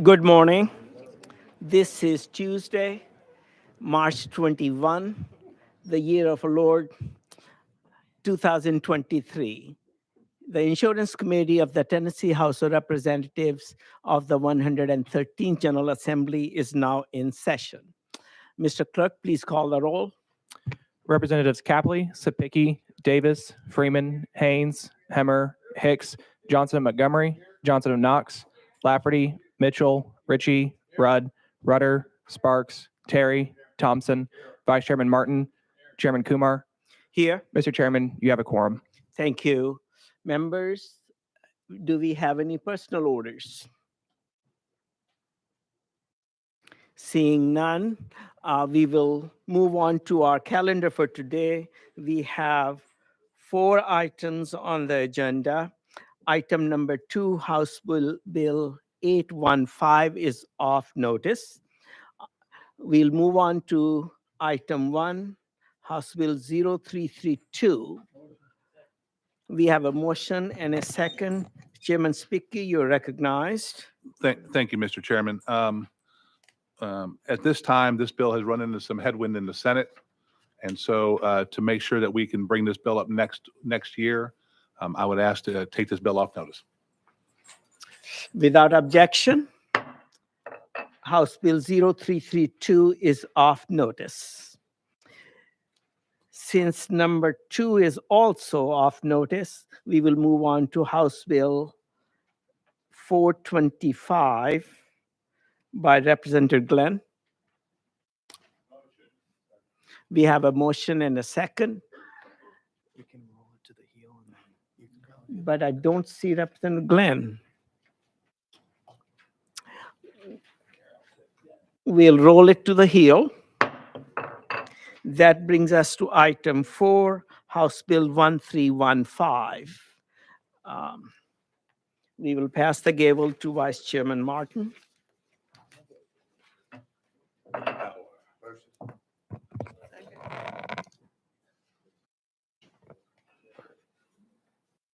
Good morning. This is Tuesday, March 21, the year of our Lord 2023. The Insurance Committee of the Tennessee House of Representatives of the 113th General Assembly is now in session. Mr. Clerk, please call the roll. Representatives Capley, Sapicki, Davis, Freeman, Haynes, Hemmer, Hicks, Johnson of Montgomery, Johnson of Knox, Lafferty, Mitchell, Ritchie, Rudd, Rudder, Sparks, Terry, Thompson, Vice Chairman Martin, Chairman Kumar. Here. Mr. Chairman, you have a quorum. Thank you. Members, do we have any personal orders? Seeing none, we will move on to our calendar for today. We have 4 items on the agenda. Item number 2, House Bill 815 is off notice. We'll move on to item 1, House Bill 0332. We have a motion and a second. Chairman Spicky, you're recognized. Thank you, Mr. Chairman. At this time, this bill has run into some headwind in the Senate. And so to make sure that we can bring this bill up next year, I would ask to take this bill off notice. Without objection, House Bill 0332 is off notice. Since number 2 is also off notice, we will move on to House Bill 425 by Representative Glenn. We have a motion and a second. You can roll it to the heel and then you can go. But I don't see Representative Glenn. We'll roll it to the heel. That brings us to item 4, House Bill 1315. We will pass the gavel to Vice Chairman Martin.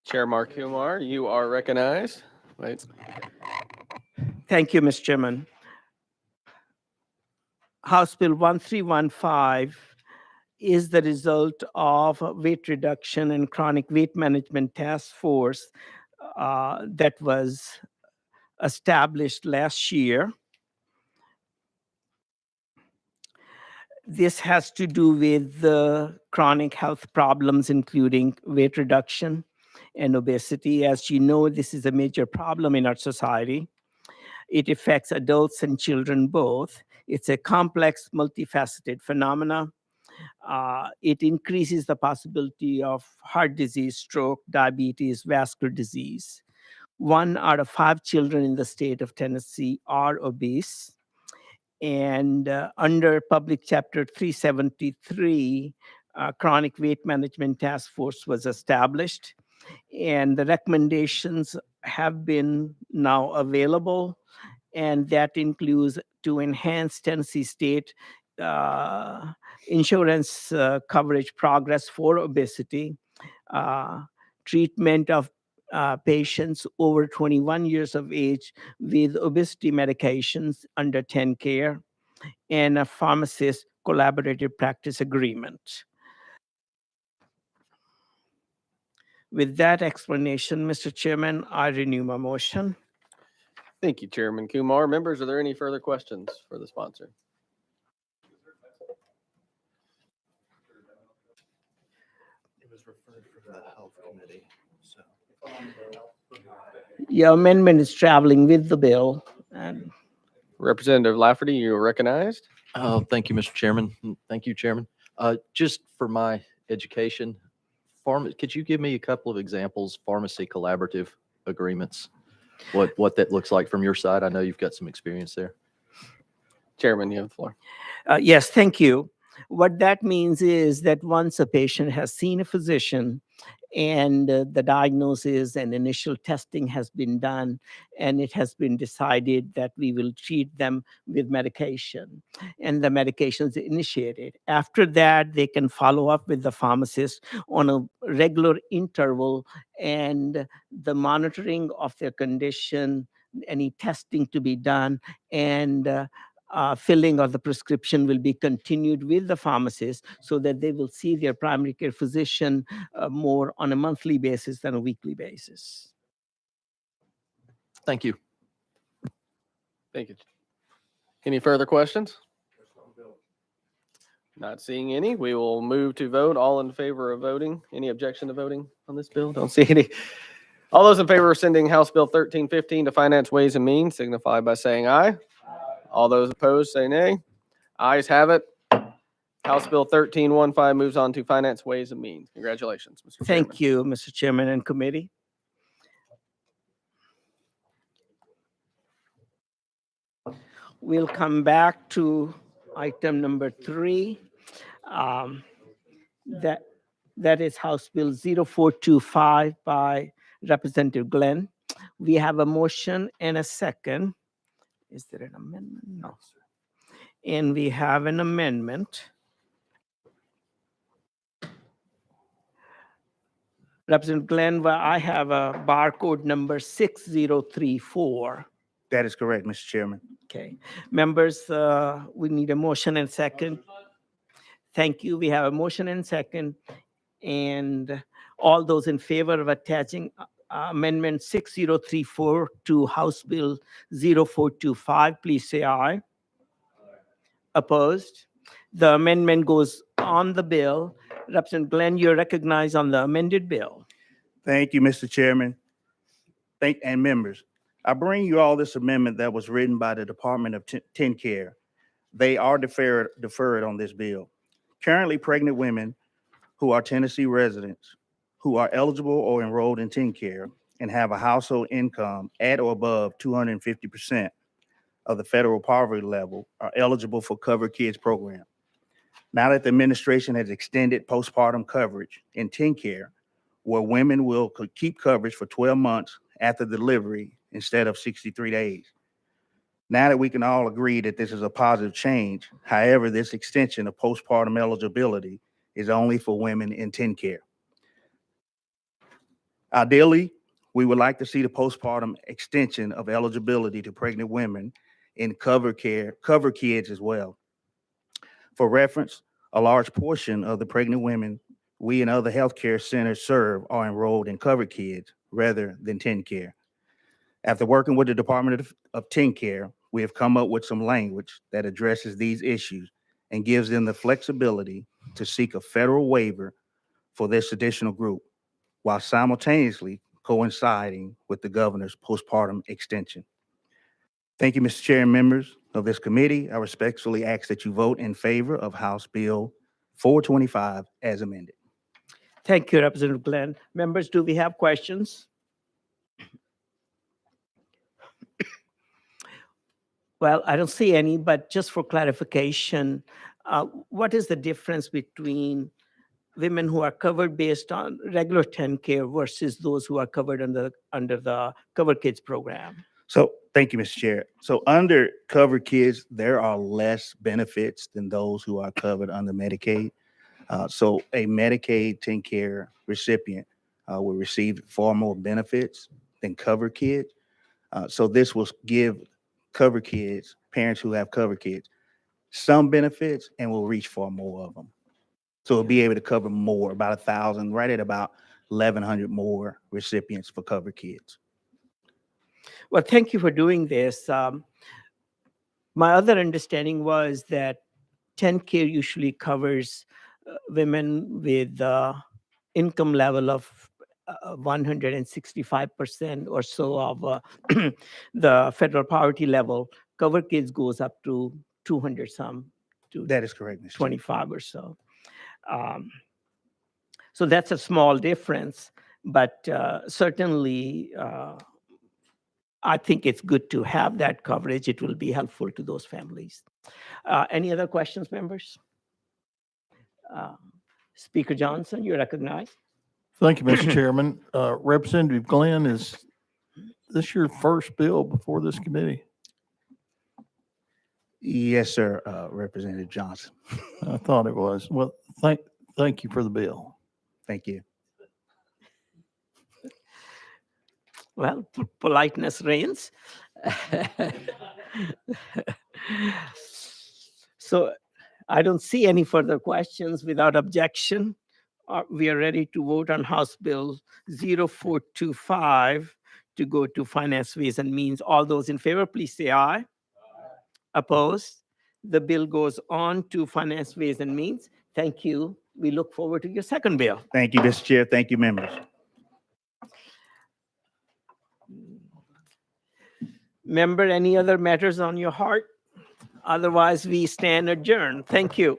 Chair Mark Kumar, you are recognized. Wait. Thank you, Mr. Chairman. House Bill 1315 is the result of a weight reduction and chronic weight management task force that was established last year. This has to do with the chronic health problems, including weight reduction and obesity. As you know, this is a major problem in our society. It affects adults and children both. It's a complex, multifaceted phenomena. It increases the possibility of heart disease, stroke, diabetes, vascular disease. 1 out of 5 children in the state of Tennessee are obese. And under Public Chapter 373, Chronic Weight Management Task Force was established. And the recommendations have been now available. And that includes to enhance Tennessee state insurance coverage progress for obesity, treatment of patients over 21 years of age with obesity medications under 10 care, and a pharmacist collaborative practice agreement. With that explanation, Mr. Chairman, I renew my motion. Thank you, Chairman Kumar. Members, are there any further questions for the sponsor? It was referred from the Health Committee, so. Your amendment is traveling with the bill. And Representative Lafferty, you are recognized. Oh, thank you, Mr. Chairman. Thank you, Chairman. Just for my education, could you give me a couple of examples, pharmacy collaborative agreements? What that looks like from your side? I know you've got some experience there. Chairman, you have the floor. Yes, thank you. What that means is that once a patient has seen a physician and the diagnosis and initial testing has been done, and it has been decided that we will treat them with medication, and the medication is initiated. After that, they can follow up with the pharmacist on a regular interval, and the monitoring of their condition any testing to be done, and filling of the prescription will be continued with the pharmacist so that they will see their primary care physician more on a monthly basis than a weekly basis. Thank you. Thank you. Any further questions? Not seeing any. We will move to vote. All in favor of voting? Any objection to voting on this bill? Don't see any. All those in favor of sending House Bill 1315 to Finance, Ways and Means signify by saying aye. All those opposed say nay. Ayes have it. House Bill 1315 moves on to Finance, Ways and Means. Congratulations, Mr. Chairman. Thank you, Mr. Chairman and committee. We'll come back to item number 3. That is House Bill 0425 by Representative Glenn. We have a motion and a second. Is there an amendment? No. And we have an amendment. Representative Glenn, well, I have a barcode number 6034. That is correct, Mr. Chairman. Okay, members, we need a motion and second. Thank you. We have a motion and second. And all those in favor of attaching Amendment 6034 to House Bill 0425, please say aye. Opposed? The amendment goes on the bill. Representative Glenn, you're recognized on the amended bill. Thank you, Mr. Chairman. And members, I bring you all this amendment that was written by the Department of TennCare. They are deferred on this bill. Currently, pregnant women who are Tennessee residents who are eligible or enrolled in TennCare and have a household income at or above 250% of the federal poverty level are eligible for Covered Kids program. Now that the administration has extended postpartum coverage in TennCare, where women will keep coverage for 12 months after delivery instead of 63 days. Now that we can all agree that this is a positive change, however, this extension of postpartum eligibility is only for women in TennCare. Ideally, we would like to see the postpartum extension of eligibility to pregnant women in Covered Kids as well. For reference, a large portion of the pregnant women we and other healthcare centers serve are enrolled in Covered Kids rather than TennCare. After working with the Department of TennCare, we have come up with some language that addresses these issues and gives them the flexibility to seek a federal waiver for this additional group, while simultaneously coinciding with the governor's postpartum extension. Thank you, Mr. Chair and members of this committee. I respectfully ask that you vote in favor of House Bill 425 as amended. Thank you, Representative Glenn. Members, do we have questions? Well, I don't see any, but just for clarification, what is the difference between women who are covered based on regular TennCare versus those who are covered under the Covered Kids program? So thank you, Mr. Chair. So under Covered Kids, there are less benefits than those who are covered under Medicaid. So a Medicaid TennCare recipient will receive far more benefits than Covered Kids. So this will give Covered Kids, parents who have Covered Kids, some benefits and will reach for more of them. So it'll be able to cover more, about 1,000, right at about 1,100 more recipients for Covered Kids. Well, thank you for doing this. My other understanding was that TennCare usually covers women with income level of 165% or so of the federal poverty level. Covered Kids goes up to 200 some, to That is correct, Mr. Chair. 25 or so. So that's a small difference, but certainly I think it's good to have that coverage. It will be helpful to those families. Any other questions, members? Speaker Johnson, you're recognized. Thank you, Mr. Chairman. Representative Glenn, is this your first bill before this committee? Yes, sir, Representative Johnson. I thought it was. Well, thank you for the bill. Thank you. Well, politeness reigns. So I don't see any further questions. Without objection, we are ready to vote on House Bill 0425 to go to Finance, Ways and Means. All those in favor, please say aye. Opposed? The bill goes on to Finance, Ways and Means. Thank you. We look forward to your second bill. Thank you, Mr. Chair. Thank you, members. Member, any other matters on your heart? Otherwise, we stand adjourned. Thank you.